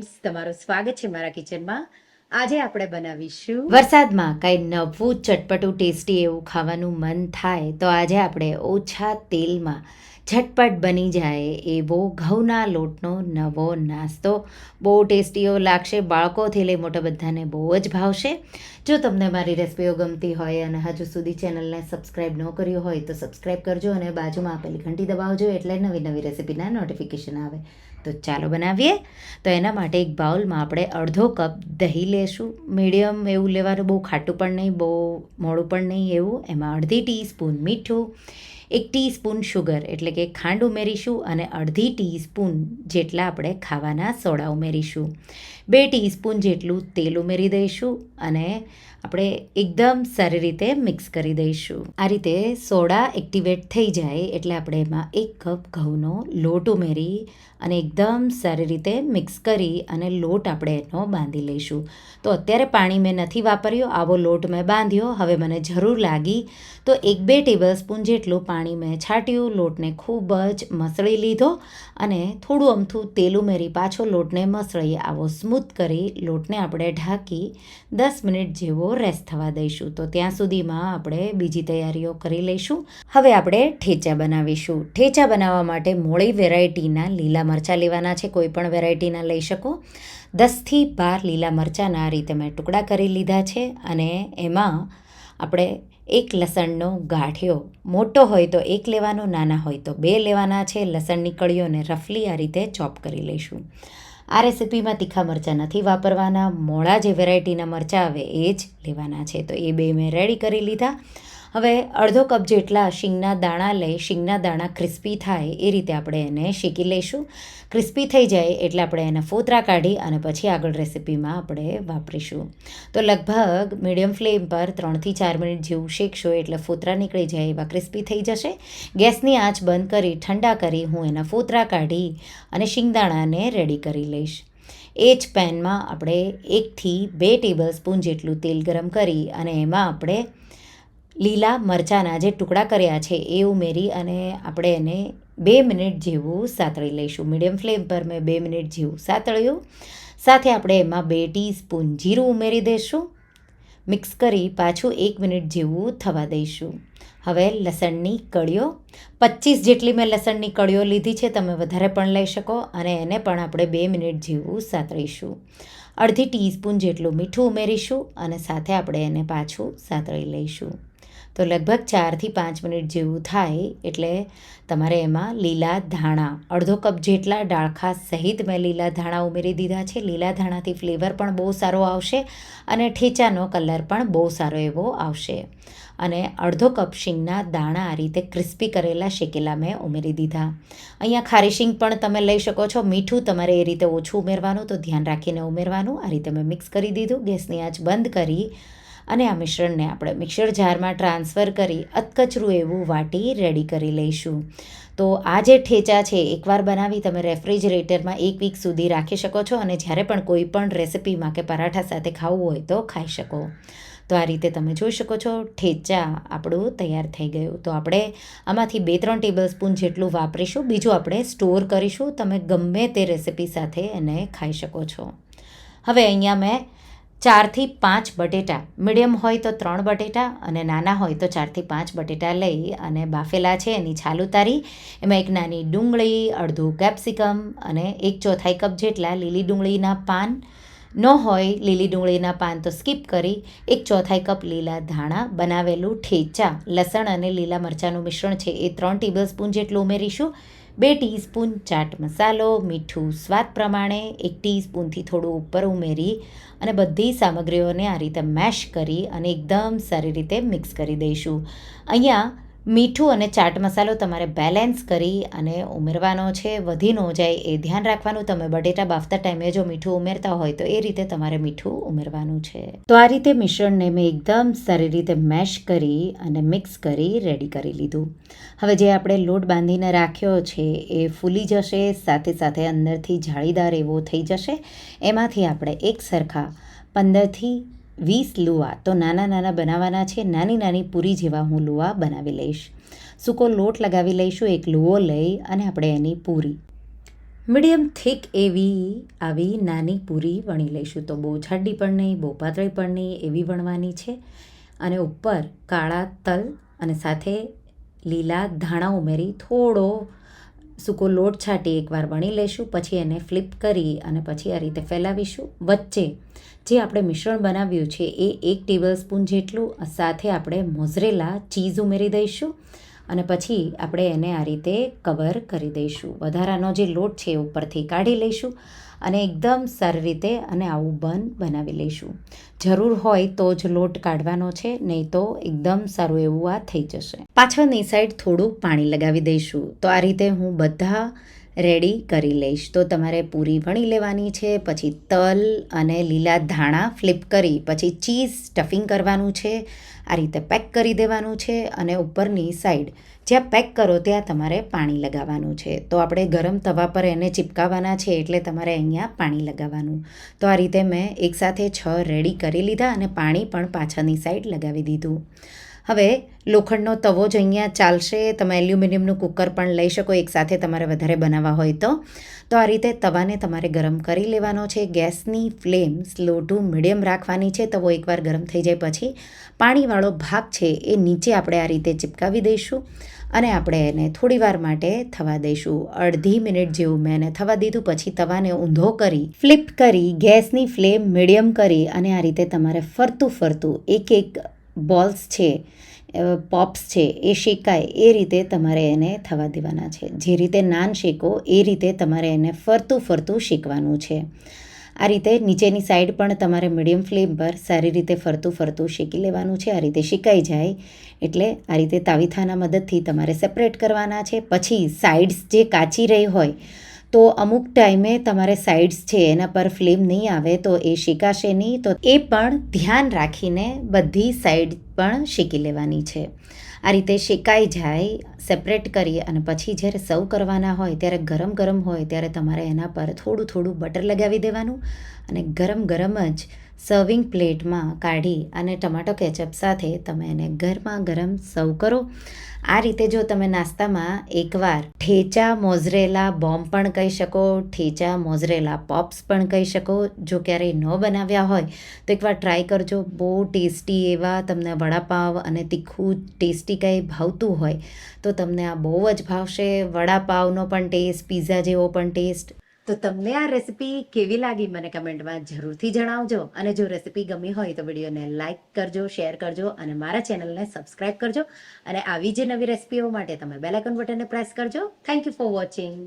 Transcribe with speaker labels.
Speaker 1: Friends, તમારું સ્વાગત છે મારા કિચનમાં. આજે આપણે બનાવીશું
Speaker 2: વરસાદમાં કાંઈ નવું ચટપટું ટેસ્ટી એવું ખાવાનું મન થાય તો આજે આપણે ઓછા તેલમાં ઝટપટ બની જાય એવો ઘઉંના લોટનો નવો નાસ્તો. બહુ ટેસ્ટીઓ લાગશે, બાળકોથી લઈ મોટા બધાને બહુ જ ભાવશે. જો તમને મારી રેસિપીઓ ગમતી હોય અને હજુ સુધી ચેનલને સબસ્ક્રાઈબ ન કર્યું હોય તો સબસ્ક્રાઈબ કરજો અને બાજુમાં આપેલી ઘંટી દબાવજો એટલે નવી નવી રેસિપીના નોટિફિકેશન આવે. તો ચાલો બનાવીએ. તો એના માટે એક બાઉલમાં આપણે અડધો કપ દહીં લેશું. મીડિયમ એવું લેવાનું, બહુ ખાટું પણ નહીં, બહુ મોડું પણ નહીં એવું. એમાં અડધી ટીસ્પૂન મીઠું, 1 ટીસ્પૂન શુગર એટલે કે ખાંડ ઉમેરીશું અને અડધી ટીસ્પૂન જેટલા આપણે ખાવાના સોડા ઉમેરીશું. 2 ટીસ્પૂન જેટલું તેલ ઉમેરી દઈશું અને આપણે એકદમ સારી રીતે મિક્સ કરી દઈશું. આ રીતે સોડા એક્ટિવેટ થઈ જાય એટલે આપણે એમાં 1 કપ ઘઉંનો લોટ ઉમેરી અને એકદમ સારી રીતે મિક્સ કરી અને લોટ આપણે એનો બાંધી લઈશું. તો અત્યારે પાણી મેં નથી વાપર્યો, આવો લોટ મેં બાંધ્યો. હવે મને જરૂર લાગી તો 1-2 ટેબલ સ્પૂન જેટલું પાણી મેં છાંટ્યું, લોટને ખૂબ જ મસળી લીધો અને થોડું અમથું તેલ ઉમેરી પાછો લોટને મસળી આવો સ્મૂથ કરી લોટને આપણે ઢાંકી 10 મિનિટ જેવો રેસ્ટ થવા દઈશું. તો ત્યાં સુધીમાં આપણે બીજી તૈયારીઓ કરી લઈશું. હવે આપણે ઠેચા બનાવીશું. ઠેચા બનાવવા માટે મોળી વેરાયટીના લીલા મરચાં લેવાના છે, કોઈ પણ વેરાયટીના લઈ શકો. 10થી 12 લીલા મરચાંના આ રીતે મેં ટુકડા કરી લીધા છે અને એમાં આપણે 1 લસણનો ગાંઠિયો, મોટો હોય તો 1 લેવાનો, નાના હોય તો 2 લેવાના છે. લસણની કળીઓને રફલી આ રીતે ચોપ કરી લઈશું. આ રેસિપીમાં તીખા મરચાં નથી વાપરવાના, મોળા જે વેરાયટીના મરચાં આવે એ જ લેવાના છે. તો એ 2 મેં રેડી કરી લીધા. હવે અડધો કપ જેટલા શીંગના દાણા લઈ, શીંગના દાણા ક્રિસ્પી થાય એ રીતે આપણે એને શેકી લઈશું. ક્રિસ્પી થઈ જાય એટલે આપણે એના ફોતરા કાઢી અને પછી આગળ રેસિપીમાં આપણે વાપરીશું. તો લગભગ મીડિયમ ફ્લેમ પર 3થી 4 મિનિટ જેવું શેકશો એટલે ફોતરા નીકળી જાય એવા ક્રિસ્પી થઈ જશે. ગેસની આંચ બંધ કરી ઠંડા કરી હું એના ફોતરા કાઢી અને શીંગદાણાને રેડી કરી લઈશ. એ જ પેનમાં આપણે 1થી 2 ટેબલ સ્પૂન જેટલું તેલ ગરમ કરી અને એમાં આપણે લીલા મરચાંના જે ટુકડા કર્યા છે એ ઉમેરી અને આપણે એને 2 મિનિટ જેવું સાતળી લઈશું. મીડિયમ ફ્લેમ પર મેં 2 મિનિટ જેવું સાતળ્યું. સાથે આપણે એમાં 2 ટીસ્પૂન જીરું ઉમેરી દઈશું. મિક્સ કરી પાછું 1 મિનિટ જેવું થવા દઈશું. હવે લસણની કળીઓ, 25 જેટલી મેં લસણની કળીઓ લીધી છે, તમે વધારે પણ લઈ શકો અને એને પણ આપણે 2 મિનિટ જેવું સાતળીશું. અડધી ટીસ્પૂન જેટલું મીઠું ઉમેરીશું અને સાથે આપણે એને પાછું સાતળી લઈશું. તો લગભગ 4થી 5 મિનિટ જેવું થાય એટલે તમારે એમાં લીલા ધાણા, અડધો કપ જેટલા ડાળખા સહિત મેં લીલા ધાણા ઉમેરી દીધા છે. લીલા ધાણાથી ફ્લેવર પણ બહુ સારો આવશે અને ઠેચાનો કલર પણ બહુ સારો એવો આવશે. અને અડધો કપ શીંગના દાણા આ રીતે ક્રિસ્પી કરેલા શેકેલા મેં ઉમેરી દીધા. અહીંયા ખારી શીંગ પણ તમે લઈ શકો છો. મીઠું તમારે એ રીતે ઓછું ઉમેરવાનું, તો ધ્યાન રાખીને ઉમેરવાનું. આ રીતે મેં મિક્સ કરી દીધું. ગેસની આંચ બંધ કરી અને આ મિશ્રણને આપણે મિક્સર જારમાં ટ્રાન્સફર કરી અધકચરું એવું વાટી રેડી કરી લઈશું. તો આ જે ઠેચા છે એકવાર બનાવી તમે રેફ્રિજરેટરમાં 1 વીક સુધી રાખી શકો છો અને જ્યારે પણ કોઈ પણ રેસિપીમાં કે પરાઠા સાથે ખાવું હોય તો ખાઈ શકો. તો આ રીતે તમે જોઈ શકો છો ઠેચા આપણું તૈયાર થઈ ગયું. તો આપણે આમાંથી 2-3 ટેબલ સ્પૂન જેટલું વાપરીશું, બીજું આપણે સ્ટોર કરીશું. તમે ગમે તે રેસિપી સાથે એને ખાઈ શકો છો. હવે અહીંયા મેં 4થી 5 બટેટા, મીડિયમ હોય તો 3 બટેટા અને નાના હોય તો 4થી 5 બટેટા લઈ અને બાફેલા છે એની છાલ ઉતારી એમાં 1 નાની ડુંગળી, અડધું કેપ્સિકમ અને 1/4 કપ જેટલા લીલી ડુંગળીના પાન. ન હોય લીલી ડુંગળીના પાન તો સ્કીપ કરી 1/4 કપ લીલા ધાણા, બનાવેલું ઠેચા, લસણ અને લીલા મરચાંનું મિશ્રણ છે એ 3 ટેબલ સ્પૂન જેટલું ઉમેરીશું. 2 ટીસ્પૂન ચાટ મસાલો, મીઠું સ્વાદ પ્રમાણે, 1 ટીસ્પૂનથી થોડું ઉપર ઉમેરી અને બધી સામગ્રીઓને આ રીતે મેશ કરી અને એકદમ સારી રીતે મિક્સ કરી દઈશું. અહીંયા મીઠું અને ચાટ મસાલો તમારે બેલેન્સ કરી અને ઉમેરવાનો છે, વધી ન જાય એ ધ્યાન રાખવાનું. તમે બટેટા બાફતા ટાઈમે જો મીઠું ઉમેરતા હોય તો એ રીતે તમારે મીઠું ઉમેરવાનું છે. તો આ રીતે મિશ્રણને મેં એકદમ સારી રીતે મેશ કરી અને મિક્સ કરી રેડી કરી લીધું. હવે જે આપણે લોટ બાંધીને રાખ્યો છે એ ફૂલી જશે, સાથે સાથે અંદરથી જાળીદાર એવો થઈ જશે. એમાંથી આપણે એક સરખા 15થી 20 લુવા, તો નાના નાના બનાવવાના છે, નાની નાની પૂરી જેવા હું લુવા બનાવી લઈશ. સૂકો લોટ લગાવી લઈશું, એક લુવો લઈ અને આપણે એની પૂરી મીડિયમ થીક એવી આવી નાની પૂરી વણી લઈશું. તો બહુ જાડી પણ નહીં, બહુ પાતળી પણ નહીં, એવી વણવાની છે. અને ઉપર કાળા તલ અને સાથે લીલા ધાણા ઉમેરી થોડો સૂકો લોટ છાંટી એકવાર વણી લઈશું. પછી એને ફ્લિપ કરી અને પછી આ રીતે ફેલાવીશું. વચ્ચે જે આપણે મિશ્રણ બનાવ્યું છે એ 1 ટેબલ સ્પૂન જેટલું, સાથે આપણે મોઝરેલા ચીઝ ઉમેરી દઈશું અને પછી આપણે એને આ રીતે કવર કરી દઈશું. વધારાનો જે લોટ છે એ ઉપરથી કાઢી લઈશું અને એકદમ સારી રીતે અને આવું બન બનાવી લઈશું. જરૂર હોય તો જ લોટ કાઢવાનો છે, નહીં તો એકદમ સારું એવું આ થઈ જશે. પાછળની સાઈડ થોડું પાણી લગાવી દઈશું. તો આ રીતે હું બધા રેડી કરી લઈશ. તો તમારે પૂરી વણી લેવાની છે, પછી તલ અને લીલા ધાણા ફ્લિપ કરી પછી ચીઝ સ્ટફિંગ કરવાનું છે. આ રીતે પેક કરી દેવાનું છે અને ઉપરની સાઈડ જ્યાં પેક કરો ત્યાં તમારે પાણી લગાવવાનું છે. તો આપણે ગરમ તવા પર એને ચિપકાવવાના છે એટલે તમારે અહીંયા પાણી લગાવવાનું. તો આ રીતે મેં એકસાથે 6 રેડી કરી લીધા અને પાણી પણ પાછળની સાઈડ લગાવી દીધું. હવે લોખંડનો તવો જ અહીંયા ચાલશે. તમે એલ્યુમિનિયમનું કુકર પણ લઈ શકો એકસાથે તમારે વધારે બનાવવા હોય તો. તો આ રીતે તવાને તમારે ગરમ કરી લેવાનો છે. ગેસની ફ્લેમ સ્લો ટુ મીડિયમ રાખવાની છે. તવો એકવાર ગરમ થઈ જાય પછી પાણીવાળો ભાગ છે એ નીચે આપણે આ રીતે ચિપકાવી દઈશું અને આપણે એને થોડી વાર માટે થવા દઈશું. અડધી મિનિટ જેવું મેં એને થવા દીધું. પછી તવાને ઊંધો કરી ફ્લિપ કરી ગેસની ફ્લેમ મીડિયમ કરી અને આ રીતે તમારે ફરતું એક બોલ્સ છે, પોપ્સ છે એ શેકાય એ રીતે તમારે એને થવા દેવાના છે. જે રીતે નાન શેકો એ રીતે તમારે એને ફરતું શેકવાનું છે. આ રીતે નીચેની સાઈડ પણ તમારે મીડિયમ ફ્લેમ પર સારી રીતે ફરતું શેકી લેવાનું છે. આ રીતે શેકાઈ જાય એટલે આ રીતે તાવીથાના મદદથી તમારે સેપરેટ કરવાના છે. પછી સાઈડ્સ જે કાચી રહી હોય તો અમુક ટાઈમે તમારે સાઈડ્સ છે એના પર ફ્લેમ નહીં આવે તો એ શેકાશે નહીં. તો એ પણ ધ્યાન રાખીને બધી સાઈડ પણ શેકી લેવાની છે. આ રીતે શેકાઈ જાય સેપરેટ કરી અને પછી જ્યારે સર્વ કરવાના હોય ત્યારે ગરમ હોય ત્યારે તમારે એના પર થોડું બટર લગાવી દેવાનું અને ગરમ જ સર્વિંગ પ્લેટમાં કાઢી અને ટમાટો કેચઅપ સાથે તમે એને ગરમ સર્વ કરો. આ રીતે જો તમે નાસ્તામાં એકવાર ઠેચા મોઝરેલા બોમ્બ પણ કહી શકો, ઠેચા મોઝરેલા પોપ્સ પણ કહી શકો. જો ક્યારેય ન બનાવ્યા હોય તો એકવાર ટ્રાય કરજો. બહુ ટેસ્ટી એવા તમને વડાપાવ અને તીખું ટેસ્ટી કંઈ ભાવતું હોય તો તમને આ બહુ જ ભાવશે. વડાપાવનો પણ ટેસ્ટ, પીઝા જેવો પણ ટેસ્ટ.
Speaker 1: તો તમને આ રેસિપી કેવી લાગી મને કમેન્ટમાં જરૂરથી જણાવજો. અને જો રેસિપી ગમી હોય તો વિડીયોને લાઇક કરજો, શેર કરજો અને મારા ચેનલને સબસ્ક્રાઇબ કરજો. અને આવી જે નવી રેસિપીઓ માટે તમે બેલ આઇકન બટનને પ્રેસ કરજો. Thank you for watching.